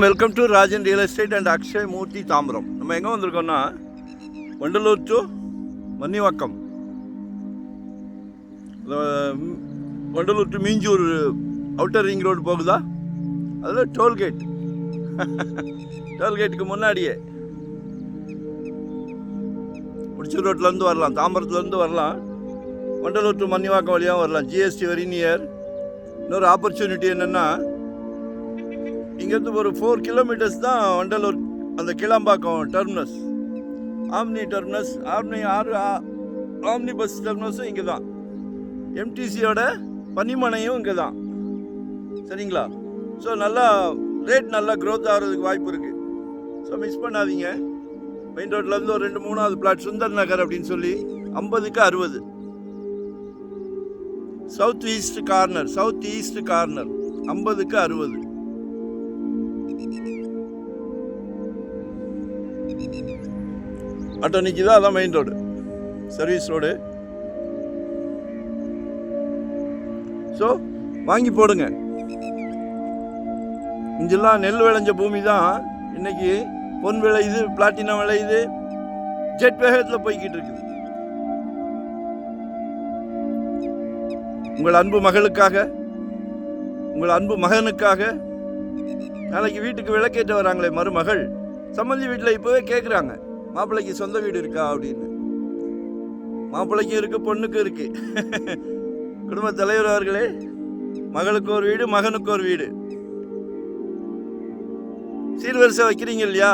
Welcome to Rajan real estate and Akshay Moorthy Tambaram. நம்ம எங்கே வந்திருக்கோம்னா Vandalur to Mannivakkam, Vandalur to Minjur outer ring road போகுதா, அதில் டோல்கேட் டோல்கேட்டுக்கு முன்னாடியே முடிச்சூர் ரோட்லேருந்து வரலாம், தாம்பரத்துலேருந்து வரலாம், வண்டலூர் டு மன்னிவாக்கம் வழியாக வரலாம். GST very near. இன்னொரு ஆப்பர்ச்சுனிட்டி என்னென்னா, இங்கேருந்து ஒரு 4 கிலோமீட்டர்ஸ் தான் வண்டலூர் அந்த Kilambakkam terminus, omni terminus, omni bus டெர்மினஸும் இங்கே தான், எம்டிசியோட பனிமனையும் இங்கே தான். சரிங்களா? ஸோ நல்லா ரேட் நல்லா க்ரோத் ஆகிறதுக்கு வாய்ப்பு இருக்குது. ஸோ மிஸ் பண்ணாதீங்க. மெயின் ரோட்லேருந்து ஒரு 2-3வது பிளாட் சுந்தர் நகர் அப்படின்னு சொல்லி 50க்கு 60, சவுத் ஈஸ்ட் கார்னர் 50க்கு 60. ஆட்டோ நிற்கிதா, அதான் main road, service road. So வாங்கி போடுங்க. இங்கெல்லாம் நெல் விளைஞ்ச பூமி தான் இன்னைக்கு பொன் விளையுது, பிளாட்டினம் விளையுது, ஜெட் வேகத்தில் போய்கிட்டு இருக்குது. உங்கள் அன்பு மகளுக்காக, உங்கள் அன்பு மகனுக்காக, நாளைக்கு வீட்டுக்கு விளக்கேற்ற வராங்களே மருமகள், சம்பந்தி வீட்டில் இப்போவே கேட்குறாங்க, மாப்பிள்ளைக்கு சொந்த வீடு இருக்கா அப்படின்னு. மாப்பிள்ளைக்கும் இருக்கு, பொண்ணுக்கும் இருக்கு. குடும்ப தலைவர் அவர்களே, மகளுக்கு ஒரு வீடு, மகனுக்கு ஒரு வீடு, சீர்வரிசை வைக்கிறீங்க இல்லையா,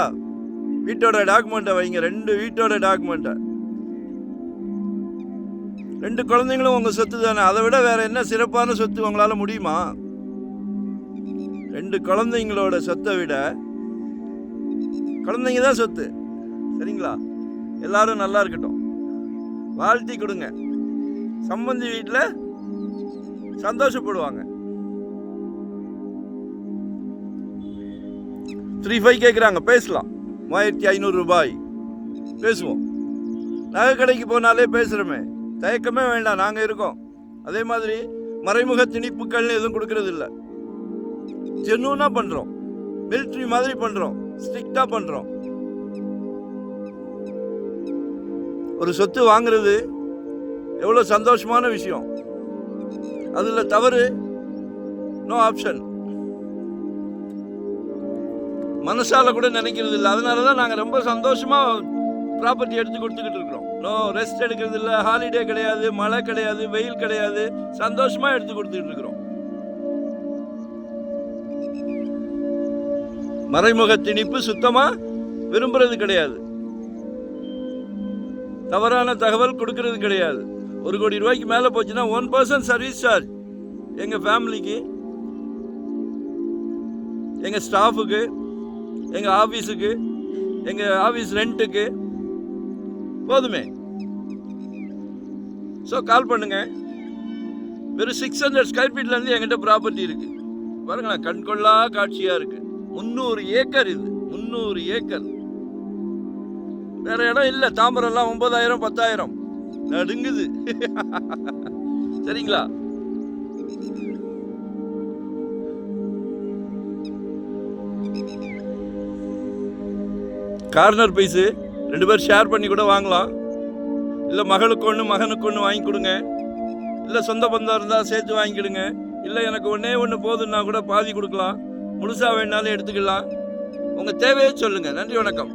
வீட்டோட டாக்குமெண்ட்டை வைங்க. 2 வீட்டோட டாக்குமெண்ட்டை. 2 குழந்தைங்களும் உங்க சொத்து தானே, அதை விட வேற என்ன சிறப்பான சொத்து உங்களால முடியுமா? 2 குழந்தைங்களோட சொத்தை விட குழந்தைங்க தான் சொத்து. சரிங்களா? எல்லாரும் நல்லா இருக்கட்டும், வாழ்த்தி கொடுங்க. சம்பந்தி வீட்டில் சந்தோஷப்படுவாங்க. 3.5 கேட்குறாங்க, பேசலாம். 3500 ரூபாய் பேசுவோம். நகை கடைக்கு போனாலே பேசுகிறோமே, தயக்கமே வேண்டாம், நாங்கள் இருக்கோம். அதே மாதிரி மறைமுக திணிப்புகள்னு எதுவும் கொடுக்கறது இல்லை. ஜென்யூனாக பண்ணுறோம், மிலிட்ரி மாதிரி பண்ணுறோம், ஸ்ட்ரிக்டாக பண்ணுறோம். ஒரு சொத்து வாங்குறது எவ்வளோ சந்தோஷமான விஷயம், அதில் தவறு நோ ஆப்ஷன். மனசால கூட நினைக்கிறது இல்லை. அதனால தான் நாங்கள் ரொம்ப சந்தோஷமாக ப்ராப்பர்ட்டி எடுத்து கொடுத்துக்கிட்டு இருக்கிறோம். நோ ரெஸ்ட் எடுக்கிறது இல்லை, ஹாலிடே கிடையாது, மழை கிடையாது, வெயில் கிடையாது, சந்தோஷமாக எடுத்து கொடுத்துக்கிட்டு இருக்கிறோம். மறைமுக திணிப்பு சுத்தமாக விரும்புறது கிடையாது, தவறான தகவல் கொடுக்கறது கிடையாது. 1 கோடி ரூபாய்க்கு மேலே போச்சுன்னா 1% சர்வீஸ் சார்ஜ் எங்கள் ஃபேமிலிக்கு, எங்கள் ஸ்டாஃபுக்கு, எங்கள் ஆஃபீஸுக்கு, எங்கள் ஆஃபீஸ் ரெண்ட்டுக்கு போதுமே. ஸோ கால் பண்ணுங்க. வெறும் 600 ஸ்கொயர் ஃபீட்லேருந்து எங்கிட்ட ப்ராப்பர்ட்டி இருக்குது. பாருங்களேன், கண்கொள்ளா காட்சியாக இருக்குது. 300 ஏக்கர் இது, 300 ஏக்கர். வேற இடம் இல்லை. தாம்பரம்லாம் 9000 10,000 நடுங்குது. சரிங்களா? கார்னர் பீஸு 2 பேர் ஷேர் பண்ணி கூட வாங்கலாம். இல்லை மகளுக்கு ஒன்று மகனுக்கு ஒன்று வாங்கி கொடுங்க. இல்லை சொந்த பந்தம் இருந்தால் சேர்த்து வாங்கிக்கிடுங்க. இல்லை எனக்கு ஒன்று போதுன்னா கூட பாதி கொடுக்கலாம். முழுசாக வேணாலும் எடுத்துக்கலாம். உங்கள் தேவையை சொல்லுங்கள். நன்றி, வணக்கம்.